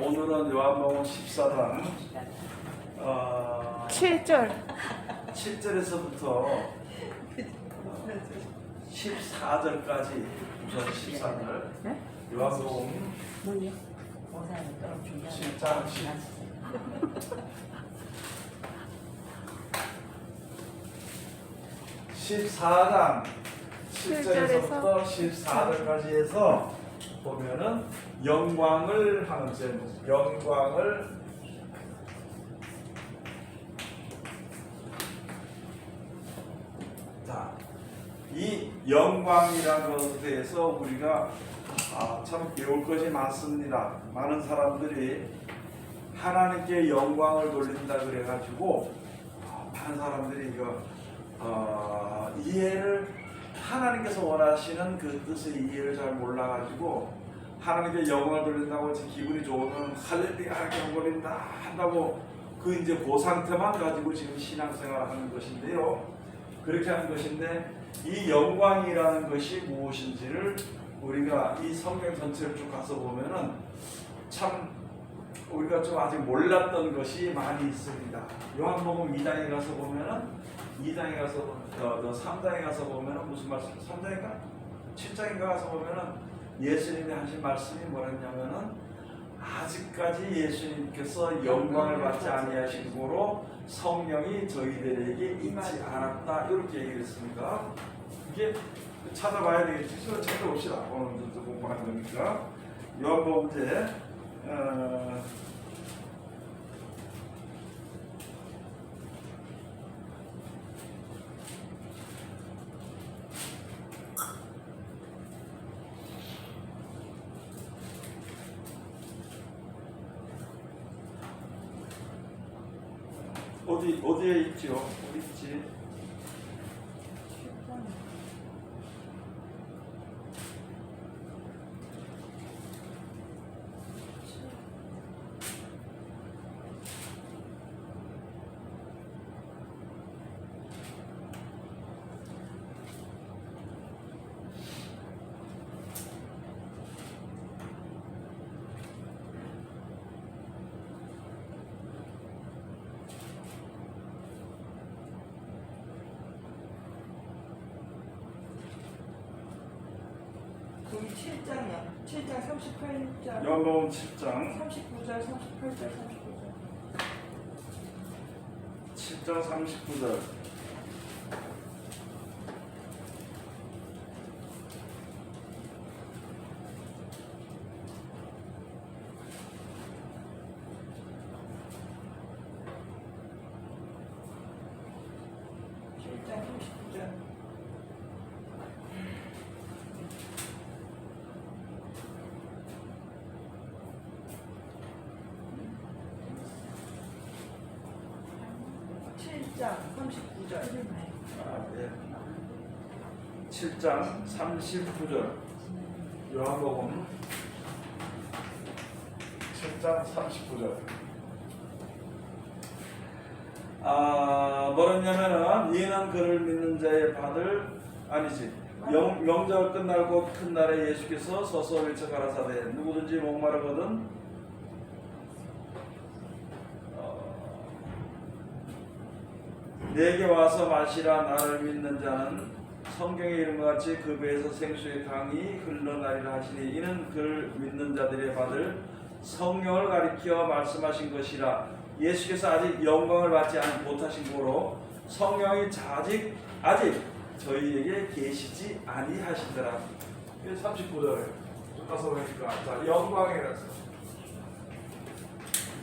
오늘은 요한복음 14장 7절 7절에서부터 14절까지 우선 14절 네? 요한복음 뭐요? 7장 14장 7절에서부터 14절까지 해서 보면은 영광을 하는 제목, 영광을 자, 이 영광이라는 것에 대해서 우리가 참 배울 것이 많습니다. 많은 사람들이 하나님께 영광을 돌린다 그래가지고 많은 사람들이 이거 이해를 하나님께서 원하시는 그 뜻의 이해를 잘 몰라가지고 하나님께 영광을 돌린다고 기분이 좋으면 할렐루야 경거린다 한다고 그 이제 그 상태만 가지고 지금 신앙생활을 하는 것인데요. 그렇게 하는 것인데 이 영광이라는 것이 무엇인지를 우리가 이 성경 전체를 쭉 가서 보면은 참 우리가 좀 아직 몰랐던 것이 많이 있습니다. 요한복음 2장에 가서 보면은 2장에 가서 3장에 가서 보면은 무슨 말씀? 3장인가? 7장인가 가서 보면은 예수님이 하신 말씀이 뭐랬냐면은 아직까지 예수님께서 영광을 받지 아니하신 거로 성령이 저희들에게 있지 않았다 이렇게 얘기를 했습니다. 이게 찾아봐야 되겠지. 찾아봅시다. 오늘 공부하는 거니까 요한복음 제 어디에 있지요? 어디 있지? 거기 7장이야. 7장 38절. 요한복음 7장 39절, 38절, 39절. 7장 39절 네. 7장 39절 요한복음 7장 39절 뭐랬냐면은 이는 그를 믿는 자의 받을 아니지 명절 끝날 곧 큰 날에 예수께서 서서 외쳐 가라사대 누구든지 목마르거든 내게 와서 마시라. 나를 믿는 자는 성경에 이른 것 같이 그 배에서 생수의 강이 흘러나리라 하시니 이는 그를 믿는 자들의 받을 성령을 가리켜 말씀하신 것이라. 예수께서 아직 영광을 받지 못하신 거로 성령이 아직 저희에게 계시지 아니하시더라. 39절에 쭉 가서 보니까 자, 영광이라서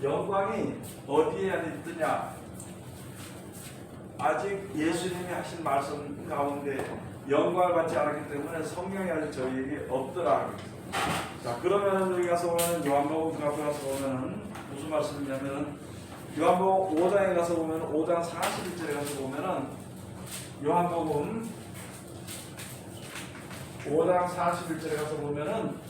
영광이 어디에 있느냐? 아직 예수님이 하신 말씀 가운데 영광을 받지 않았기 때문에 성령이 아직 저희에게 없더라. 자, 그러면 여기 가서 보면 요한복음 앞에 가서 보면은 무슨 말씀이냐면은 요한복음 5장에 가서 보면 5장 41절에 가서 보면은 요한복음 5장 41절에 가서 보면은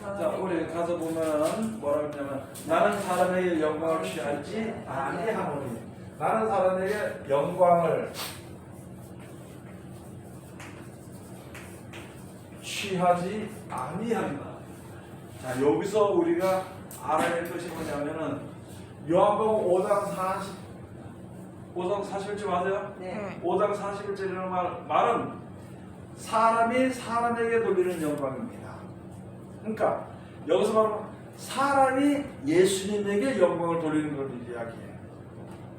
자, 우리 가서 보면은 뭐라고 했냐면 나는 사람에게 영광을 취하지 아니하노니 나는 사람에게 영광을 취하지 아니한다. 자, 여기서 우리가 알아야 할 것이 뭐냐면은 요한복음 5장 40절 맞아요? 네. 5장 41절이라는 말은 사람이 사람에게 돌리는 영광입니다. 그러니까 여기서 말하면 사람이 예수님에게 영광을 돌리는 걸 이야기해요.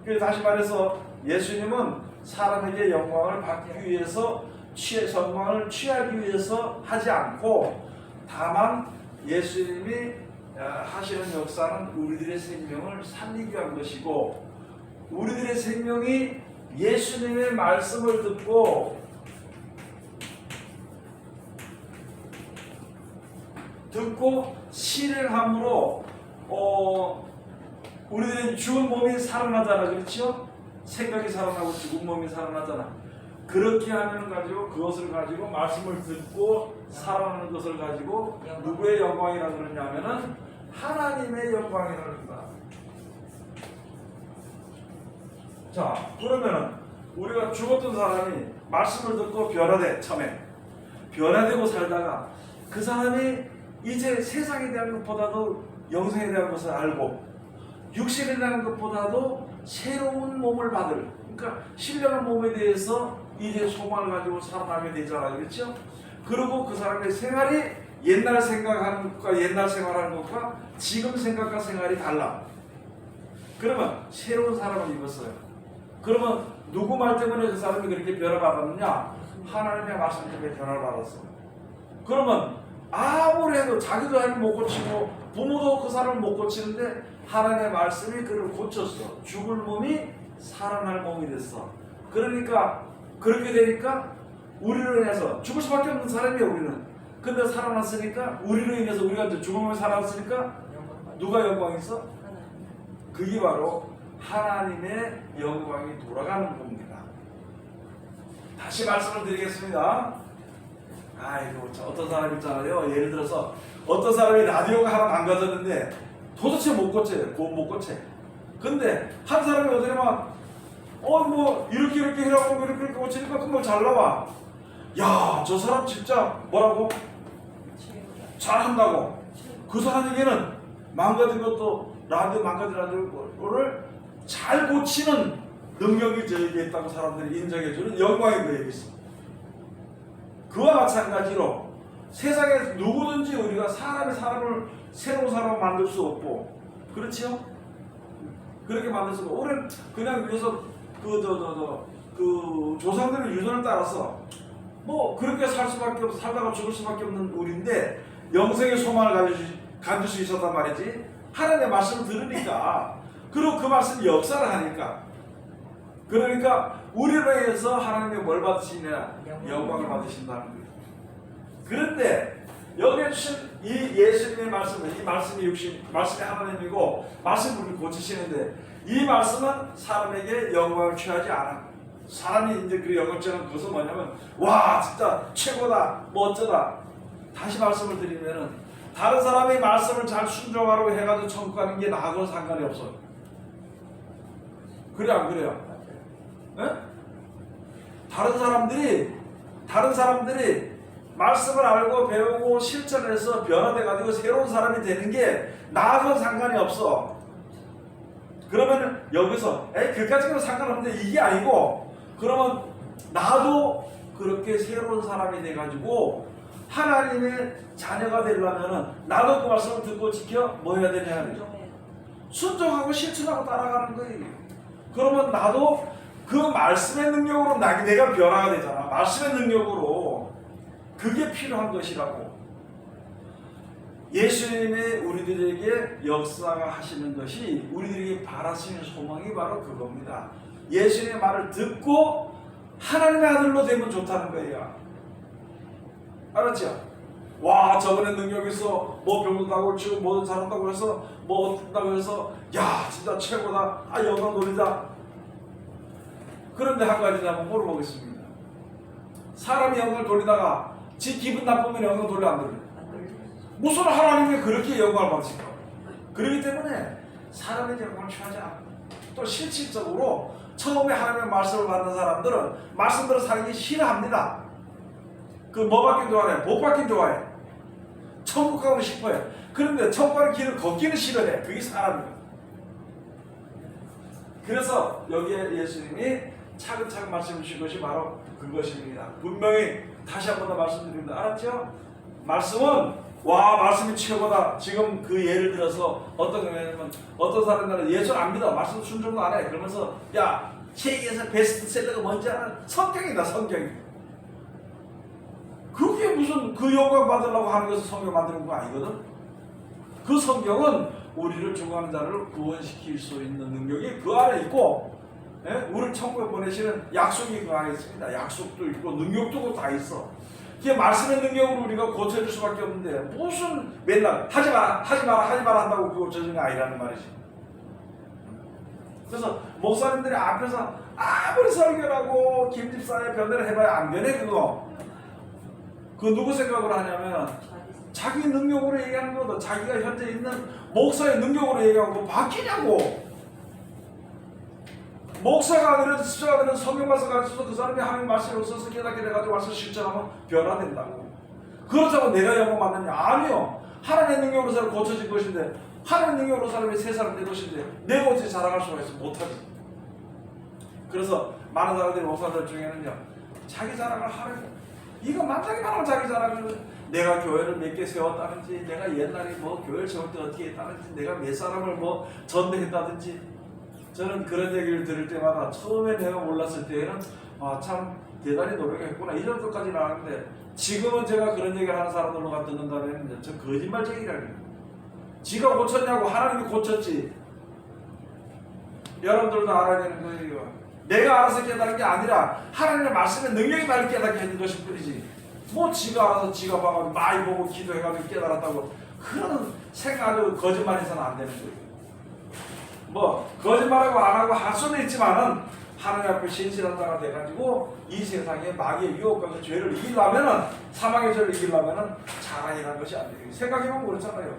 그래서 다시 말해서 예수님은 사람에게 영광을 받기 위해서 영광을 취하기 위해서 하지 않고 다만 예수님이 하시는 역사는 우리들의 생명을 살리기 위한 것이고 우리들의 생명이 예수님의 말씀을 듣고 실행함으로 우리들의 죽은 몸이 살아나잖아, 그렇죠? 생각이 살아나고 죽은 몸이 살아나잖아. 그렇게 하면 가지고 그것을 가지고 말씀을 듣고 살아나는 것을 가지고 누구의 영광이라고 그러냐면은 하나님의 영광이라고 그런다. 자, 그러면은 우리가 죽었던 사람이 말씀을 듣고 변화돼, 처음에 변화되고 살다가 그 사람이 이제 세상에 대한 것보다도 영생에 대한 것을 알고 육신에 대한 것보다도 새로운 몸을 받을, 그러니까 신령한 몸에 대해서 이제 소망을 가지고 살아나게 되잖아요, 그렇죠? 그리고 그 사람의 생활이 옛날 생각하는 것과 옛날 생활하는 것과 지금 생각과 생활이 달라. 그러면 새로운 사람을 입었어요. 그러면 누구 말 때문에 그 사람이 그렇게 변화받았느냐? 하나님의 말씀 때문에 변화를 받았어. 그러면 아무리 해도 자기도 하나님 못 고치고 부모도 그 사람을 못 고치는데 하나님의 말씀이 그를 고쳤어. 죽을 몸이 살아날 몸이 됐어. 그러니까 그렇게 되니까 우리로 인해서 죽을 수밖에 없는 사람이에요, 우리는. 근데 살아났으니까 우리로 인해서 우리가 이제 죽은 몸이 살아났으니까 누가 영광이 있어? 그게 바로 하나님의 영광이 돌아가는 겁니다. 다시 말씀을 드리겠습니다. 아이고, 어떤 사람 있잖아요. 예를 들어서 어떤 사람이 라디오가 하나 망가졌는데 도대체 못 고쳐요. 못 고쳐. 근데 한 사람이 어디냐면 뭐 이렇게 해라고 이렇게 고치니까 그걸 잘 나와. 야, 저 사람 진짜 뭐라고? 잘한다고. 그 사람에게는 망가진 것도 망가진 라디오를 잘 고치는 능력이 저에게 있다고 사람들이 인정해주는 영광이 그에게 있어. 그와 마찬가지로 세상에 누구든지 우리가 사람을 새로운 사람을 만들 수 없고, 그렇지요? 그렇게 만들 수 없고, 우리는 그냥 위해서 그 조상들의 유전을 따라서 뭐 그렇게 살 수밖에 없어, 살다가 죽을 수밖에 없는 우리인데 영생의 소망을 가질 수 있었단 말이지. 하나님의 말씀을 들으니까, 그리고 그 말씀이 역사를 하니까, 그러니까 우리로 인해서 하나님이 뭘 받으시냐? 영광을 받으신다는 거예요. 그런데 여기에 주신 이 예수님의 말씀은, 이 말씀이 말씀이 하나님이고 말씀을 우리를 고치시는데 이 말씀은 사람에게 영광을 취하지 않아. 사람이 이제 그 영광을 취하는 것은 뭐냐면 와 진짜 최고다 뭐 어쩌다. 다시 말씀을 드리면은 다른 사람의 말씀을 잘 순종하라고 해가지고 천국 가는 게 나하고는 상관이 없어요. 그래 안 그래요? 에? 다른 사람들이 말씀을 알고 배우고 실천해서 변화돼가지고 새로운 사람이 되는 게 나하고는 상관이 없어. 그러면 여기서 그까지는 상관없는데 이게 아니고, 그러면 나도 그렇게 새로운 사람이 돼가지고 하나님의 자녀가 되려면은 나도 그 말씀을 듣고 지켜 뭐 해야 되냐? 순종하고 실천하고 따라가는 거예요. 그러면 나도 그 말씀의 능력으로 내가 변화가 되잖아. 말씀의 능력으로. 그게 필요한 것이라고. 예수님이 우리들에게 역사가 하시는 것이 우리들에게 바라시는 소망이 바로 그겁니다. 예수님의 말을 듣고 하나님의 아들로 되면 좋다는 거예요. 알았죠? 와 저번에 능력이 있어 뭐 병도 나고 지금 뭐든 잘한다고 해서 뭐 어떻다고 해서 야 진짜 최고다 영광 돌리자. 그런데 한 가지 한번 물어보겠습니다. 사람이 영광을 돌리다가 지 기분 나쁘면 영광 돌려 안 돌려? 무슨 하나님이 그렇게 영광을 받으실까? 그렇기 때문에 사람의 영광을 취하지 않고 또 실질적으로 처음에 하나님의 말씀을 받는 사람들은 말씀대로 살기 싫어합니다. 그 뭐 받긴 좋아해? 복 받긴 좋아해. 천국 가고 싶어해. 그런데 천국의 길을 걷기는 싫어해. 그게 사람이에요. 그래서 여기에 예수님이 차근차근 말씀해 주신 것이 바로 그것입니다. 분명히 다시 한 번 더 말씀드립니다. 알았죠? 말씀은 말씀이 최고다. 지금 그 예를 들어서 어떤 거냐면 어떤 사람들은 예수를 안 믿어. 말씀 순종도 안 해. 그러면서 야 세계에서 베스트셀러가 뭔지 아는 성경이다. 성경이. 그게 무슨 그 영광 받으려고 하는 것을 성경 만드는 거 아니거든. 그 성경은 우리를 죽어가는 자를 구원시킬 수 있는 능력이 그 안에 있고, 예? 우리를 천국에 보내시는 약속이 그 안에 있습니다. 약속도 있고 능력도 다 있어. 그게 말씀의 능력으로 우리가 고쳐줄 수밖에 없는데 무슨 맨날 하지마 한다고 그거 고쳐주는 게 아니라는 말이지. 그래서 목사님들이 앞에서 아무리 설교를 하고 김집사의 변대를 해봐야 안 변해. 그거 누구 생각으로 하냐면 자기 능력으로 얘기하는 거도 자기가 현재 있는 목사의 능력으로 얘기하고 뭐 바뀌냐고. 목사가 아니라 수자가 아니라 성경 말씀 가르쳐서 그 사람이 하나님 말씀을 써서 깨닫게 돼가지고 와서 실천하면 변화된다고. 그렇다고 내가 영광 받느냐? 아니요. 하나님의 능력으로 사람이 고쳐질 것인데, 하나님의 능력으로 사람이 새 사람 될 것인데 내가 어떻게 자랑할 수가 있어? 못하지. 그래서 많은 사람들이 목사들 중에는요, 자기 자랑을 하려고. 이거 만장에 말하면 자기 자랑을, 내가 교회를 몇 개 세웠다든지, 내가 옛날에 뭐 교회를 세울 때 어떻게 했다든지, 내가 몇 사람을 뭐 전도했다든지. 저는 그런 얘기를 들을 때마다 처음에 내가 몰랐을 때에는 참 대단히 노력했구나 이 정도까지 나왔는데, 지금은 제가 그런 얘기를 하는 사람들로 듣는다면 저 거짓말쟁이라는 거예요. 지가 고쳤냐고. 하나님이 고쳤지. 여러분들도 알아야 되는 거예요. 내가 알아서 깨달은 게 아니라 하나님의 말씀의 능력이 나를 깨닫게 해준 것일 뿐이지, 뭐 지가 알아서 지가 봐가지고 많이 보고 기도해가지고 깨달았다고 그런 생각을 거짓말해서는 안 되는 거예요. 뭐 거짓말하고 안 하고 할 수는 있지만은 하나님 앞에 신실한 자가 돼가지고 이 세상에 마귀의 유혹과 죄를 이기려면은, 사망의 죄를 이기려면은 자랑이라는 것이 안 돼요. 생각해보면 그렇잖아요.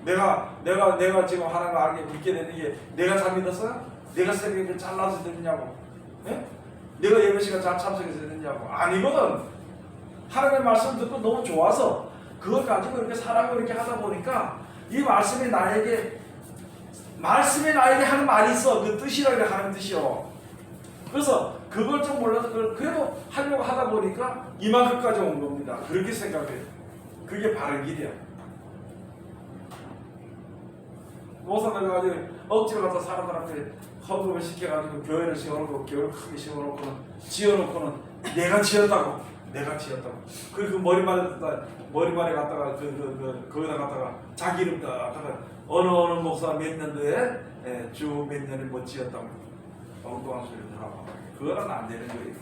내가 지금 하나님을 알게 믿게 되는 게 내가 잘 믿었어요? 내가 새벽에 잘나서 됐냐고? 예? 내가 예배 시간 잘 참석해서 됐냐고? 아니거든. 하나님의 말씀 듣고 너무 좋아서 그걸 가지고 이렇게 살아가고 이렇게 하다 보니까 이 말씀이 나에게 하는 말이 있어. 그 뜻이라고 하는 뜻이요. 그래서 그걸 좀 몰라서 그걸 그래도 하려고 하다 보니까 이만큼까지 온 겁니다. 그렇게 생각해요. 그게 바른 길이야. 모사들 가지고 억지로 가서 사람들한테 헌금을 시켜가지고 교회를 세워놓고, 교회를 크게 세워놓고는 지어놓고는 내가 지었다고. 그리고 머리말에 갖다가 거기다 갖다가 자기 이름 갖다가 어느 목사 몇 년도에 주 몇 년을 못 지었다고 엉뚱한 소리를 하고. 그거는 안 되는 거예요.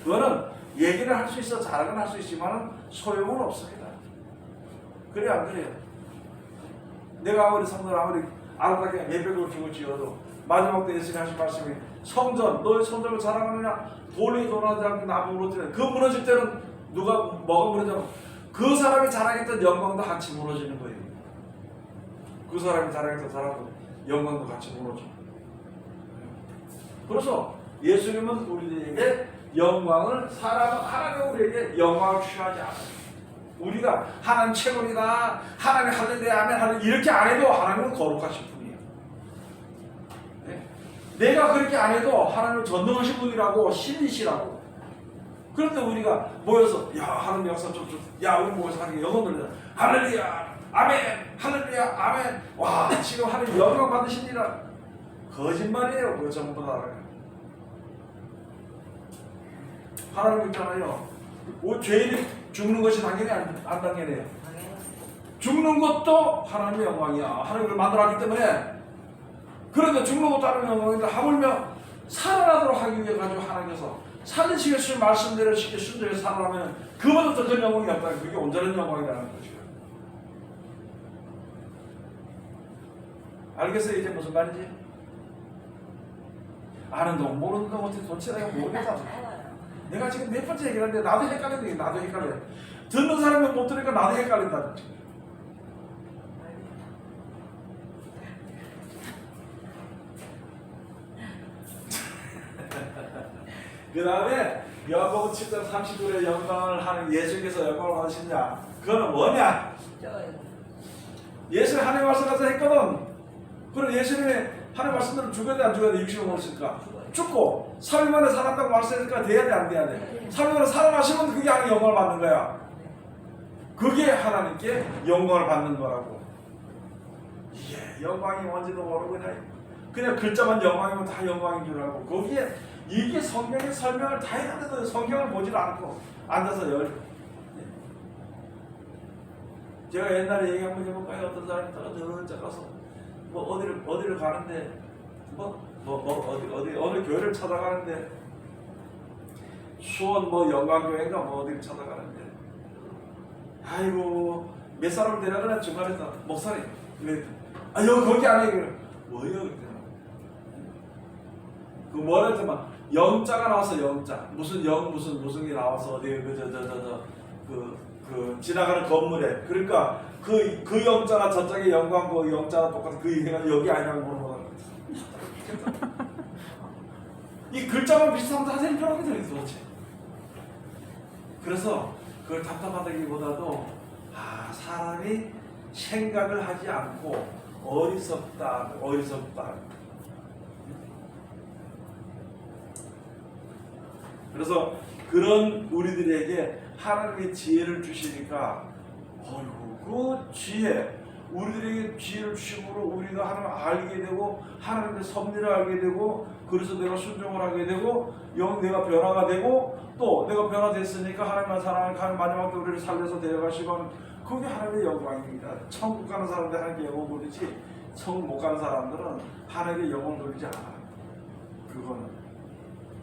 그거는 얘기를 할 수 있어, 자랑은 할 수 있지만 소용은 없습니다. 그래 안 그래요? 내가 아무리 성전 아무리 아름답게 예배를 주고 지어도 마지막 때 예수님이 하신 말씀이 성전, 너의 성전을 자랑하느냐? 돌이 돌아가지 않고 나무 무너지는, 그 무너질 때는 뭐가 무너져? 그 사람이 자랑했던 영광도 같이 무너지는 거예요. 그 사람이 자랑했던 사람도 영광도 같이 무너져. 그래서 예수님은 우리에게 영광을, 하나님 우리에게 영광을 취하지 않아요. 우리가 하나님 최고이다, 하나님 할렐루야 아멘 하는 이렇게 안 해도 하나님은 거룩하신 분이에요. 네? 내가 그렇게 안 해도 하나님은 전능하신 분이라고, 신이시라고. 그런데 우리가 모여서 하나님 역사 야 우리 모여서 하나님 영혼 돌리자 할렐루야 아멘 할렐루야 아멘, 와 지금 하나님 영광 받으십니다. 거짓말이에요. 그거 전부 다. 하나님 있잖아요. 죄인이 죽는 것이 당연히 안 당연해요. 죽는 것도 하나님의 영광이야. 하나님을 만들었기 때문에. 그런데 죽는 것도 하나님의 영광인데 하물며 살아나도록 하기 위해 가지고 하나님께서 살리시겠을 말씀대로 쉽게 순종해서 살아나면 그보다 더 큰 영광이 없다. 그게 온전한 영광이라는 것이에요. 알겠어요? 이제 무슨 말인지? 아는 동 모르는 동 어떻게 도대체 내가 모르겠다. 내가 지금 몇 번째 얘기를 하는데 나도 헷갈린다. 나도 헷갈려. 듣는 사람이 못 들으니까 나도 헷갈린다. 그 다음에 요한복음 7장 39절에 영광을 하는 예수님께서 영광을 받으시냐? 그거는 뭐냐? 예수님 하나님 말씀 가서 했거든. 그럼 예수님이 하나님 말씀대로 죽어야 돼 안 죽어야 돼? 육신을 먹었으니까 죽고 3일 만에 살았다고 말씀했으니까 돼야 돼 안 돼야 돼? 3일 만에 살아나시면 그게 하나님 영광을 받는 거야. 그게 하나님께 영광을 받는 거라고. 이게 영광이 뭔지도 모르고 그냥 글자만 영광이면 다 영광인 줄 알고 거기에 이게 성경의 설명을 다 해놨는데 성경을 보지도 않고 앉아서 제가 옛날에 얘기 한번 해볼까요? 어떤 사람이 떨어져 가서 뭐 어디를 가는데 어느 교회를 찾아가는데 수원 뭐 영광교회인가 뭐 어디를 찾아가는데 아이고 몇 사람을 데려가나 중간에서 목사님 왜 여기 거기 아니에요. 뭐예요 그때 그 뭐라 했더만 영자가 나와서 영자 무슨 게 나와서 어디 그 지나가는 건물에 그러니까 그 영자가 저쪽에 영광 그 영자가 똑같은 그 얘기가 여기 아니라고 물어보는 이 글자만 비슷하면 다 되는 줄 알거든요 도대체. 그래서 그걸 답답하다기보다도 사람이 생각을 하지 않고 어리석다. 그래서 그런 우리들에게 하나님의 지혜를 주시니까 그 지혜 우리들에게 지혜를 주심으로 우리가 하나님을 알게 되고 하나님의 섭리를 알게 되고 그래서 내가 순종을 하게 되고 내가 변화가 되고 또 내가 변화됐으니까 하나님만 사랑하는 하나님 마지막 때 우리를 살려서 데려가시면 그게 하나님의 영광입니다. 천국 가는 사람들 하나님께 영광 돌리지 천국 못 가는 사람들은 하나님께 영광 돌리지 않아. 그거는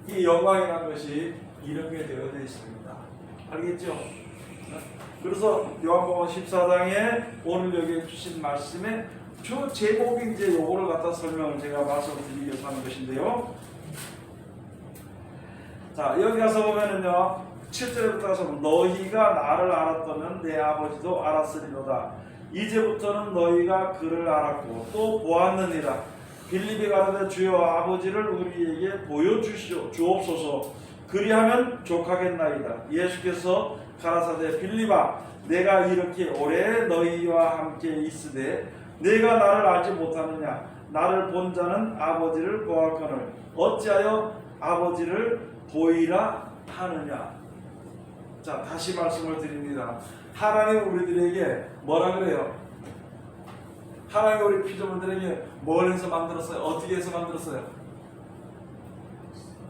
이 영광이라는 것이 이런 게 되어 있습니다. 알겠죠? 그래서 요한복음 14장에 오늘 여기 주신 말씀에 저 제목이 이제 요거를 갖다 설명을 제가 말씀드리기 위해서 하는 것인데요. 자 여기 가서 보면은요 7절부터 가서 너희가 나를 알았다면 내 아버지도 알았으리로다. 이제부터는 너희가 그를 알았고 또 보았느니라. 빌립이 가로되 주여 아버지를 우리에게 보여주옵소서. 그리하면 족하겠나이다. 예수께서 가라사대 빌립아 내가 이렇게 오래 너희와 함께 있으되 내가 나를 알지 못하느냐. 나를 본 자는 아버지를 보았거늘 어찌하여 아버지를 보이라 하느냐. 자 다시 말씀을 드립니다. 하나님 우리들에게 뭐라 그래요? 하나님 우리 피조물들에게 뭘 해서 만들었어요? 어떻게 해서 만들었어요?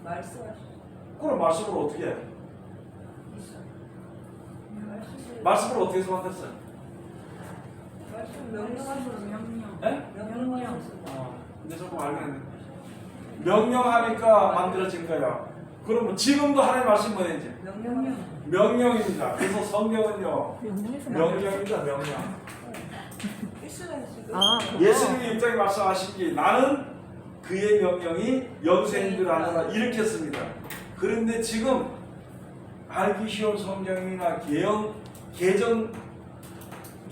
말씀하시죠. 그럼 말씀을 어떻게 해요? 말씀을 어떻게 해서 만들었어요? 말씀 명령하셔서 네? 명령하셔서 근데 조금 알겠는데 명령하니까 만들어진 거야. 그럼 지금도 하나님 말씀 뭐인지 명령입니다. 그래서 성경은요 명령입니다. 명령. 예수님이 입장에 말씀하신 나는 그의 명령이 영생인 줄 아노라 이렇게 했습니다. 그런데 지금 알기 쉬운 성경이나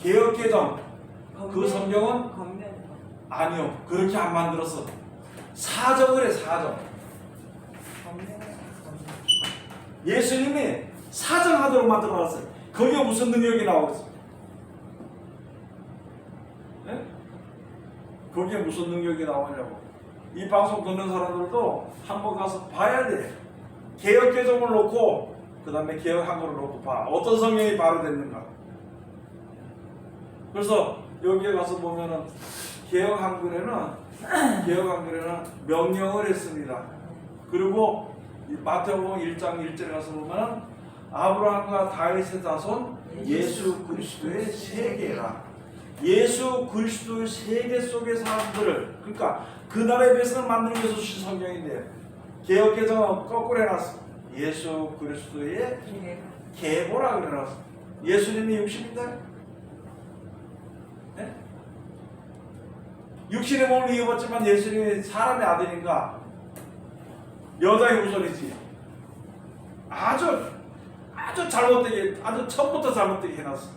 개혁개정 그 성경은 아니요 그렇게 안 만들었어. 사정을 해 사정. 예수님이 사정하도록 만들어놨어요. 거기에 무슨 능력이 나오겠어요? 네? 거기에 무슨 능력이 나오냐고. 이 방송 듣는 사람들도 한번 가서 봐야 돼. 개혁개정을 놓고 그 다음에 개혁한글을 놓고 봐. 어떤 성경이 바로 됐는가. 그래서 여기에 가서 보면은 개혁한글에는 명령을 했습니다. 그리고 마태복음 1장 1절에 가서 보면 아브라함과 다윗의 자손 예수 그리스도의 세계라. 예수 그리스도의 세계 속의 사람들을 그러니까 그 나라의 백성을 만들기 위해서 주신 성경인데 개혁개정은 거꾸로 해놨어. 예수 그리스도의 계보라 그래놨어. 예수님이 육신인데 네? 육신의 몸을 입었지만 예수님이 사람의 아들인가? 여자의 후손이지. 아주 잘못되게 아주 처음부터 잘못되게 해놨어.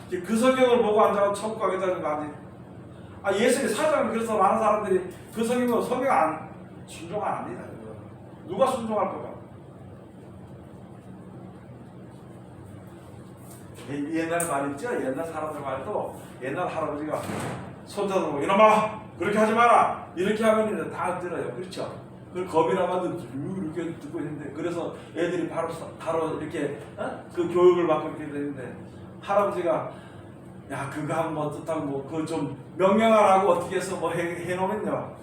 그 성경을 보고 앉아서 천국 가겠다는 거 아니? 예수님 사장은 그래서 많은 사람들이 그 성경 안 순종 안 합니다. 누가 순종할 거가? 옛날 말 있죠? 옛날 사람들 말도 옛날 할아버지가 손자들 보고 이놈아 그렇게 하지 마라 이렇게 하면 이제 다 들어요. 그렇죠? 그걸 겁이 나가지고 이렇게 듣고 있는데 그래서 애들이 바로 이렇게 그 교육을 받고 이렇게 되는데 할아버지가 야 그거 하면 뭐 어떻다고 뭐 그거 좀 명령하라고 어떻게 해서 뭐 해놓으면요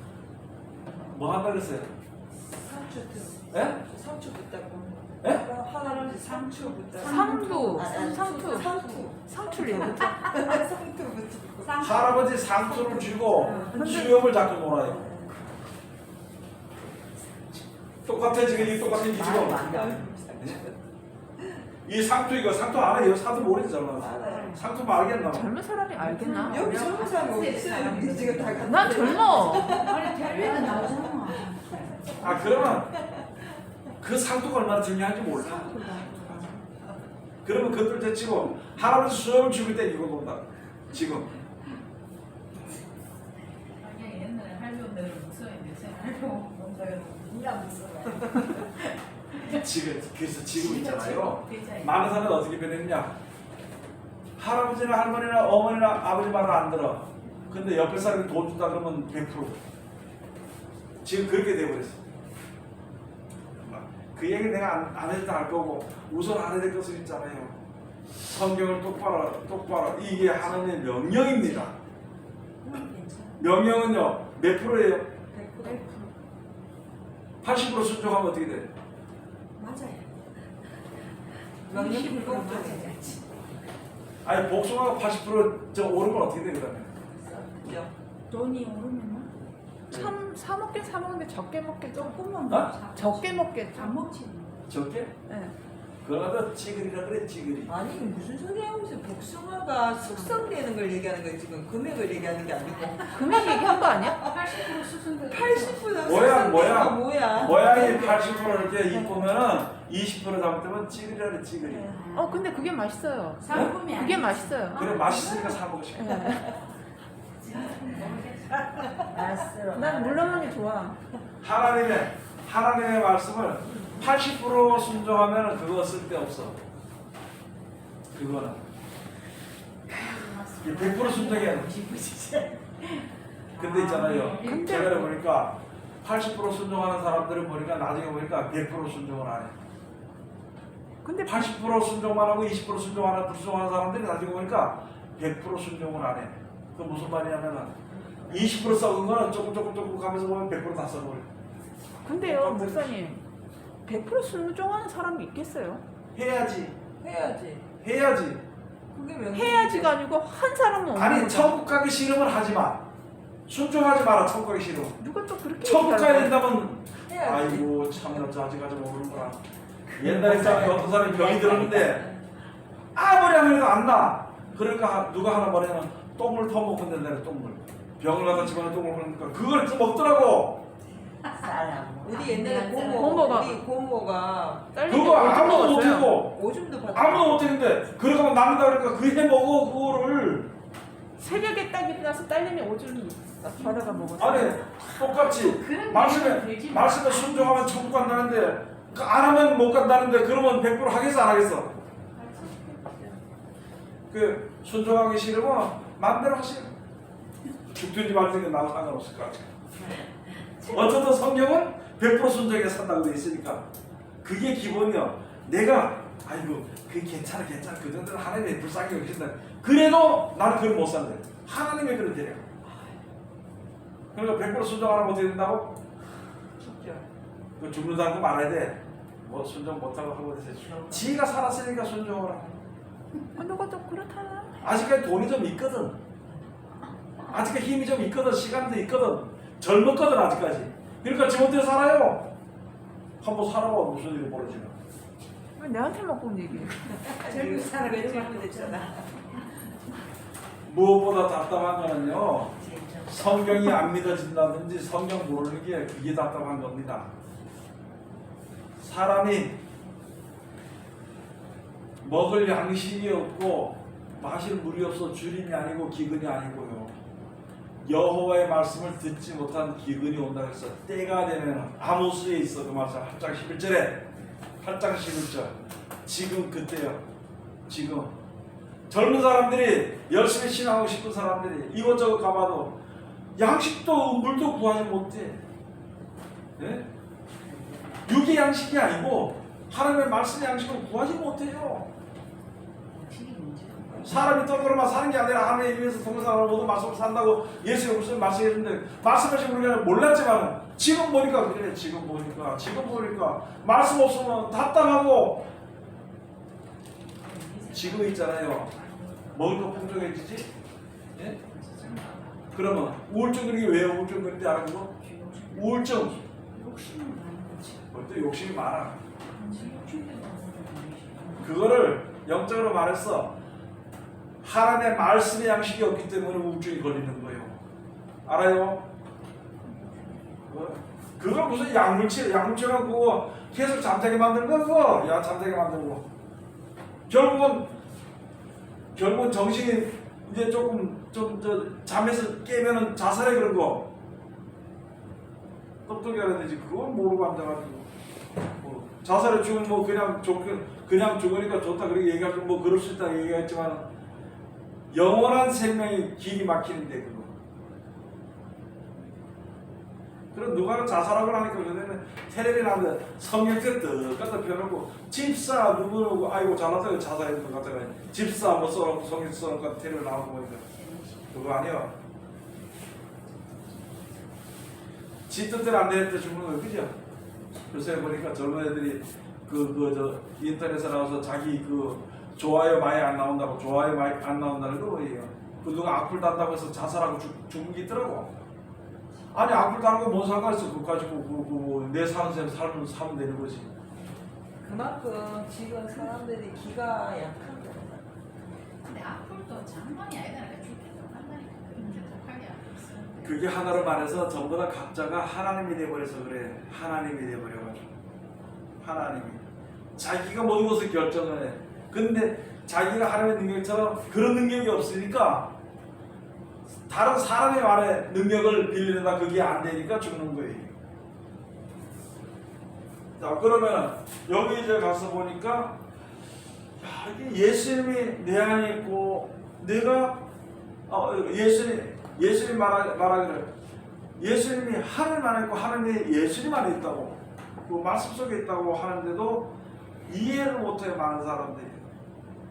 뭐 한다 그랬어요? 상추 예? 상추 붙다고. 예? 하나는 상추 붙다. 상두, 상추. 상추를 얘기해. 상추 붙다. 할아버지 상투를 쥐고 수염을 잡고 놀아요. 똑같아 지금 이 똑같은 기지고 이 상투 이거 상투 알아요? 상투 모르잖아. 알아요. 상투 말겠나? 젊은 사람이 알겠나? 여기 젊은 사람 없어요. 우리 지금 다 같이. 난 젊어. 아니 텔레비에 나오잖아. 아 그러면 그 상투가 얼마나 중요한지 몰라. 그러면 그것들 대치고 할아버지 수염을 쥐고 때 이거 본다. 지금 아니 옛날에 할머니들 무서운데 할머니 본다고 진짜 무서워. 지금 그래서 지금 있잖아요. 많은 사람은 어떻게 변했냐? 할아버지나 할머니나 어머니나 아버지 말을 안 들어. 근데 옆에 사람이 돈 준다 그러면 100%. 지금 그렇게 돼버렸어. 그 얘기 내가 안 해도 알 거고 우선 알아야 될 것은 있잖아요. 성경을 똑바로 이게 하나님의 명령입니다. 명령은요 몇 프로예요? 80% 순종하면 어떻게 돼? 맞아요. 명령 불공정해. 아니 복숭아가 80%저 오르면 어떻게 돼 그러면? 돈이 오르면 사 먹긴 사 먹는데 적게 먹게 조금만 어? 적게 먹게 안 먹지. 적게? 네. 그러다 찌그리라 그래 찌그리. 아니 이게 무슨 소리야 무슨 복숭아가 숙성되는 걸 얘기하는 거야 지금 금액을 얘기하는 게 아니고 금액 얘기한 거 아니야? 80% 수순대. 80% 모양, 숙성되는 거 뭐야? 모양이 80% 이렇게 이쁘면은 20% 잘못되면 찌그리라 그래 찌그리. 근데 그게 맛있어요. 상품이 그게 아니지. 맛있어요. 그래 맛있으니까 사 먹고 싶어. 네. 알았어. 난 물렁한 게 좋아. 하나님의 말씀을 80% 순종하면 그거 쓸데없어. 그거는 100% 순종해야 돼. 근데 있잖아요. 근데- 제가 보니까 80% 순종하는 사람들은 보니까 나중에 보니까 100% 순종을 안 해. 근데 80% 순종만 하고 20% 순종하는 불순종하는 사람들이 나중에 보니까 100% 순종을 안 해. 그 무슨 말이냐면은 20% 썩은 거는 조금 가면서 보면 100%다 썩어버려. 근데요 목사님 100% 순종하는 사람이 있겠어요? 해야지. 그게 명령. 해야지가 아니고 한 사람은 없는 아니 거죠. 천국 가기 싫으면 하지 마. 순종하지 마라. 천국 가기 싫으면. 누가 또 그렇게 천국 가야 얘기하려고. 된다면 해야지. 아이고 참나 아직까지 모르는구나. 옛날에 있잖아요. 어떤 사람이 병이 들었는데 아무리 하면 안 나. 그러니까 누가 하나 말하면 똥물 퍼먹고 된다네. 똥물. 병을 갖다 집안에 똥을 먹으니까 그걸 또 먹더라고. 우리 옛날에 고모가. 우리 고모가 딸내미 그거 오줌 아무도 먹었어요. 못하고 오줌도 받아. 아무도 못했는데 그러고 남는다 그러니까 그 해 먹어 그거를. 새벽에 딱 일어나서 딸내미 오줌 받아가 먹었어요. 아니 똑같이 그런 말씀에 순종하면 천국 간다는데 그 안 하면 못 간다는데 그러면 100% 하겠어 안 하겠어? 그 순종하기 싫으면 마음대로 하세요. 죽든지 말든지 나와 상관없을 것 같아요. 어쨌든 성경은 100% 순종에 산다고 돼 있으니까 그게 기본이요. 내가 아이고 그게 괜찮아 그 정도는 하나님의 불쌍히 여기신다. 그래도 나는 그걸 못 산대. 하나님의 그런 데려. 그러니까 100% 순종 안 하면 어떻게 된다고? 죽죠. 그 죽는 사람도 말아야 돼. 뭐 순종 못하고 하고 있어. 지가 살았으니까 순종을 하고. 누가 또 그렇다나? 아직까지 돈이 좀 있거든. 아직까지 힘이 좀 있거든. 시간도 있거든. 젊었거든 아직까지. 그러니까 지금부터 살아요. 한번 살아봐 무슨 일이 벌어지나. 왜 내한테만 꼭 얘기해? 젊은 사람 외로우면 되잖아. 무엇보다 답답한 거는요. 성경이 안 믿어진다든지 성경 모르는 게 그게 답답한 겁니다. 사람이 먹을 양식이 없고 마실 물이 없어 주림이 아니고 기근이 아니고요. 여호와의 말씀을 듣지 못한 기근이 온다 그래서 때가 되면 아모스에 있어 그 말씀 8장 11절에 8장 11절 지금 그때요. 지금 젊은 사람들이 열심히 신앙하고 싶은 사람들이 이것저것 가봐도 양식도 물도 구하지 못해. 예? 육의 양식이 아니고 하나님의 말씀의 양식을 구하지 못해요. 사람이 떡으로만 사는 게 아니라 하나님의 입에서 동사하는 모든 말씀을 산다고 예수님이 무슨 말씀했는데 말씀하신 우리가 몰랐지만 지금 보니까 그래. 지금 보니까 말씀 없으면 답답하고 지금 있잖아요. 먹을 거 풍족해지지? 예? 그러면 우울증 그리기 왜 우울증 그리는지 아는 거? 우울증. 또 욕심이 많아. 그거를 영적으로 말해서 하나님의 말씀의 양식이 없기 때문에 우울증이 걸리는 거예요. 알아요? 그걸 무슨 약물치랑 그거 계속 잠자게 만드는 거 그거. 야 잠자게 만들고 결국은 정신이 이제 조금 잠에서 깨면은 자살해 그런 거. 똑똑해야 되지. 그건 모르고 앉아가지고 자살해 죽으면 뭐 그냥 죽으니까 좋다 그렇게 얘기하고 뭐 그럴 수 있다 얘기했지만 영원한 생명이 길이 막히는데 그거. 그럼 누가 자살하고 나니까 그때는 텔레비 나는데 성경책 똑같다 펴놓고 집사 누구누구 아이고 잘났다 자살했는 것 같잖아요. 집사 뭐 써놓고 성경 써놓고 텔레비 나오고 보니까 그거 아니야. 지 뜻대로 안 되는 데 죽는 거 그죠? 요새 보니까 젊은 애들이 인터넷에 나와서 자기 좋아요 많이 안 나온다고 좋아요 많이 안 나온다는 거 뭐예요? 누가 악플 단다고 해서 자살하고 죽은 게 있더라고. 아니 악플 다는 거 뭔 상관 있어? 그거 가지고 내 사는 셈 살면 되는 거지. 그만큼 지금 사람들이 기가 약한 거야. 근데 악플도 장난이 아니다니까 죽기도 한다니까. 그렇게 독하게 안 있어. 그게 하나로 말해서 전부 다 각자가 하나님이 돼버려서 그래. 하나님이 돼버려가지고 하나님이 자기가 모든 것을 결정을 해. 근데 자기가 하나님의 능력처럼 그런 능력이 없으니까 다른 사람의 말에 능력을 빌리려다 그게 안 되니까 죽는 거예요. 자 그러면 여기 이제 가서 보니까 야, 이게 예수님이 내 안에 있고 내가 예수님 말하기를 예수님이 하나님 안에 있고 하나님이 예수님 안에 있다고 그 말씀 속에 있다고 하는데도 이해를 못해요. 많은 사람들이.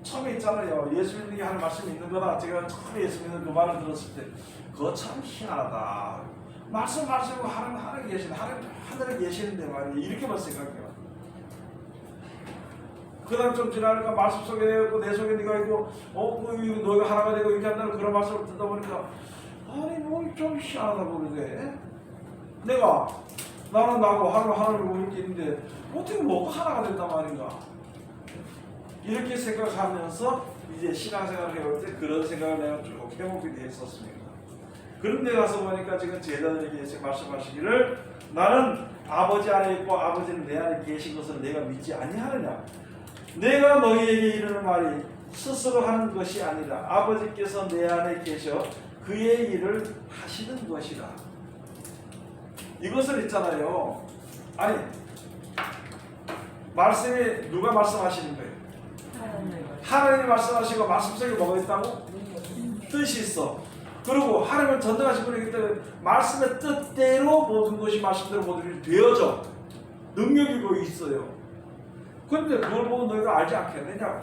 처음에 있잖아요. 예수님이 하는 말씀이 있는 거다. 제가 처음에 예수 믿는 그 말을 들었을 때 그거 참 희한하다. 말씀하시고 하나님 계신 하늘에 계시는데 말이에요. 이렇게만 생각해요. 그 다음 좀 지나니까 말씀 속에 내 속에 네가 있고 너희가 하나가 되고 이렇게 한다는 그런 말씀을 듣다 보니까 아니 뭐 좀 희한하다 그러네. 나는 나고 하나님을 이렇게 있는데 어떻게 뭐가 하나가 된단 말인가. 이렇게 생각하면서 이제 신앙생활을 해볼 때 그런 생각을 내가 쭉 해보게 됐었습니다. 그런데 가서 보니까 지금 제자들에게 말씀하시기를 나는 아버지 안에 있고 아버지는 내 안에 계신 것을 내가 믿지 아니하느냐. 내가 너희에게 이르는 말이 스스로 하는 것이 아니라 아버지께서 내 안에 계셔 그의 일을 하시는 것이라. 이것을 있잖아요. 아니 말씀이 누가 말씀하시는 거예요? 하나님이 말씀하시고 말씀 속에 뭐가 있다고? 뜻이 있어. 그리고 하나님을 전능하신 분이기 때문에 말씀의 뜻대로 모든 것이 말씀대로 모든 것이 되어져. 능력이 거기 있어요. 그런데 그걸 보면 너희가 알지 않겠느냐?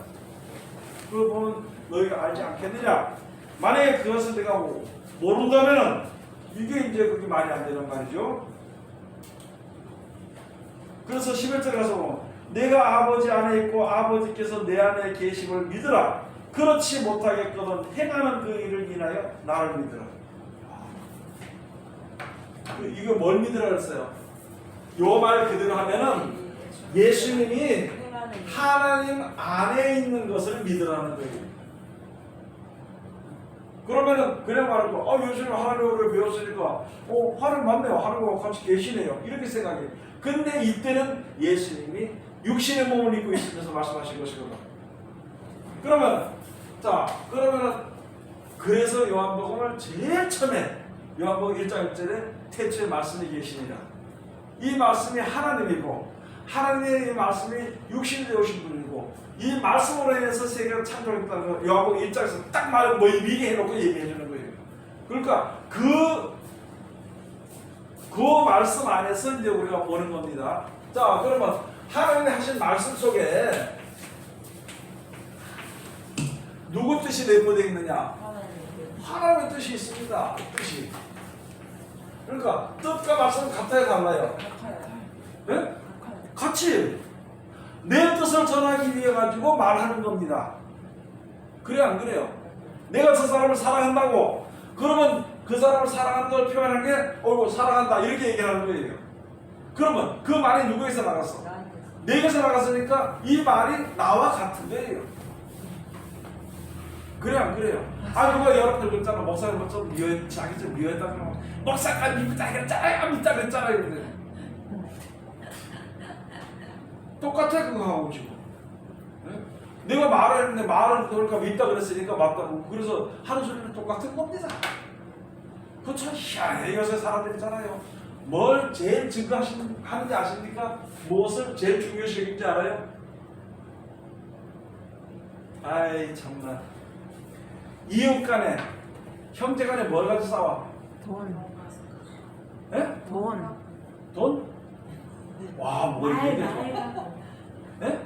그걸 보면 너희가 알지 않겠느냐? 만약에 그것을 내가 모른다면 이게 이제 그게 말이 안 되는 말이죠. 그래서 11절에 가서 보면 내가 아버지 안에 있고 아버지께서 내 안에 계심을 믿으라. 그렇지 못하겠거든 행하는 그 일을 인하여 나를 믿으라. 이거 뭘 믿으라 그랬어요? 요 말 그대로 하면은 예수님이 하나님 안에 있는 것을 믿으라는 거예요. 그러면은 그냥 말하고 예수님 하나님을 배웠으니까 하나님 맞네요. 하나님과 같이 계시네요. 이렇게 생각해요. 근데 이때는 예수님이 육신의 몸을 입고 있으면서 말씀하신 것이거든요. 그러면은 그래서 요한복음을 제일 처음에 요한복음 1장 1절에 태초에 말씀이 계시니라. 이 말씀이 하나님이고 하나님의 말씀이 육신이 되오신 분이고 이 말씀으로 인해서 세계를 창조했다는 거 요한복음 1장에서 딱 미리 해놓고 얘기해 주는 거예요. 그러니까 그 말씀 안에서 이제 우리가 보는 겁니다. 자, 그러면 하나님이 하신 말씀 속에 누구 뜻이 내포되어 있느냐? 하나님의 뜻이 있습니다. 뜻이. 그러니까 뜻과 말씀은 같아요, 달라요? 네? 같이 내 뜻을 전하기 위해 가지고 말하는 겁니다. 그래 안 그래요? 내가 저 사람을 사랑한다고 그러면 그 사람을 사랑하는 걸 표현하는 게 사랑한다 이렇게 얘기하는 거예요. 그러면 그 말이 누구에서 나갔어? 내게서 나갔으니까 이 말이 나와 같은 거예요. 그래 안 그래요? 누가 여러분들 그랬잖아. 목사님 좀 자기 좀 미워했다 그러면 목사가 믿다 그랬잖아요. 믿다 그랬잖아요. 이러는데. 똑같아 그거하고 지금. 네? 내가 말을 했는데 말을 그러니까 믿다 그랬으니까 맞다고. 그래서 하는 소리는 똑같은 겁니다. 그거 참 희한해. 요새 사람들 있잖아요. 뭘 제일 증거하는지 아십니까? 무엇을 제일 중요시 여긴지 알아요? 아이 참나. 이웃 간에 형제 간에 뭘 가지고 싸워? 돈. 예? 돈. 돈? 와, 뭐 이렇게 돼? 예?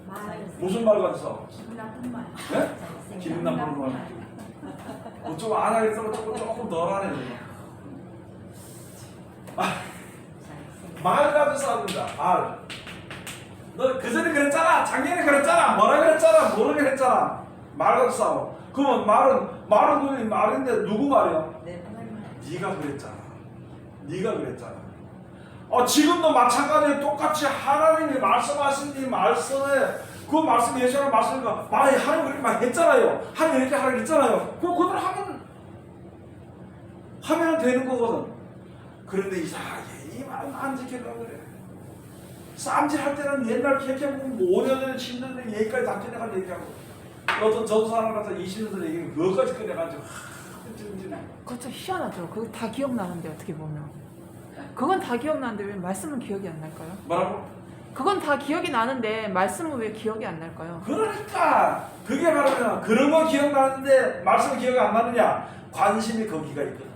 말. 무슨 말 가지고 싸워? 기분 나쁜 말. 예? 기분 나쁜 말. 좀 안 하겠다고 조금 덜 하네. 말 가지고 싸웁니다. 말. 너 그전에 그랬잖아. 작년에 그랬잖아. 뭐라 그랬잖아. 뭐라 그랬잖아. 말 가지고 싸워. 그러면 말은 말인데 누구 말이야? 네가 그랬잖아. 네가 그랬잖아. 지금도 마찬가지로 똑같이 하나님이 말씀하신 이 말씀에 그 말씀 예수님 말씀이니까 하나님 그렇게 말 했잖아요. 하나님 이렇게 하라고 했잖아요. 그걸 하면 되는 거거든. 그런데 이상하게 이 말은 안 지키려고 그래. 쌈질할 때는 옛날 개개보면 5년 전에 10년 전에 얘기까지 다 꺼내가지고 얘기하고 어떤 저도 사람 같아 20년 전에 얘기하면 그것까지 꺼내가지고 그거 좀 희한하죠. 그거 다 기억나는데 어떻게 보면. 그건 다 기억나는데 왜 말씀은 기억이 안 날까요? 뭐라고? 그건 다 기억이 나는데 말씀은 왜 기억이 안 날까요? 그러니까 그게 바로 그런 건 기억나는데 말씀은 기억이 안 나느냐? 관심이 거기가 있거든.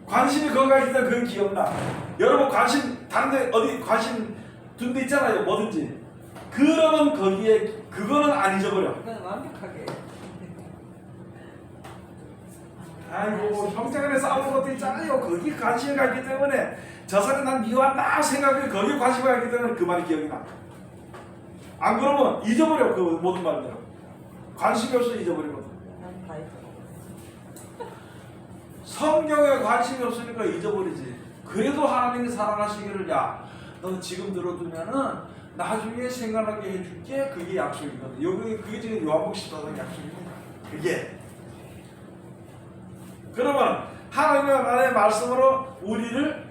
관심이 거기가 있으면 그건 기억나. 여러분 관심 다른 데 어디 관심 둔 데 있잖아요. 뭐든지. 그러면 거기에 그거는 안 잊어버려. 그건 완벽하게. 아이고 형제간에 싸우는 것도 있잖아요. 거기 관심이 가기 때문에 저 사람 난 미워한다 생각해 거기에 관심이 가기 때문에 그 말이 기억이 나. 안 그러면 잊어버려. 그 모든 말들은 관심이 없어 잊어버리거든. 다 잊어. 성경에 관심이 없으니까 잊어버리지. 그래도 하나님이 사랑하시기를 너 지금 들어두면은 나중에 생각나게 해줄게. 그게 약속이거든. 그게 지금 요한복음 14장 약속입니다. 그게. 그러면 하나님의 말씀으로 우리를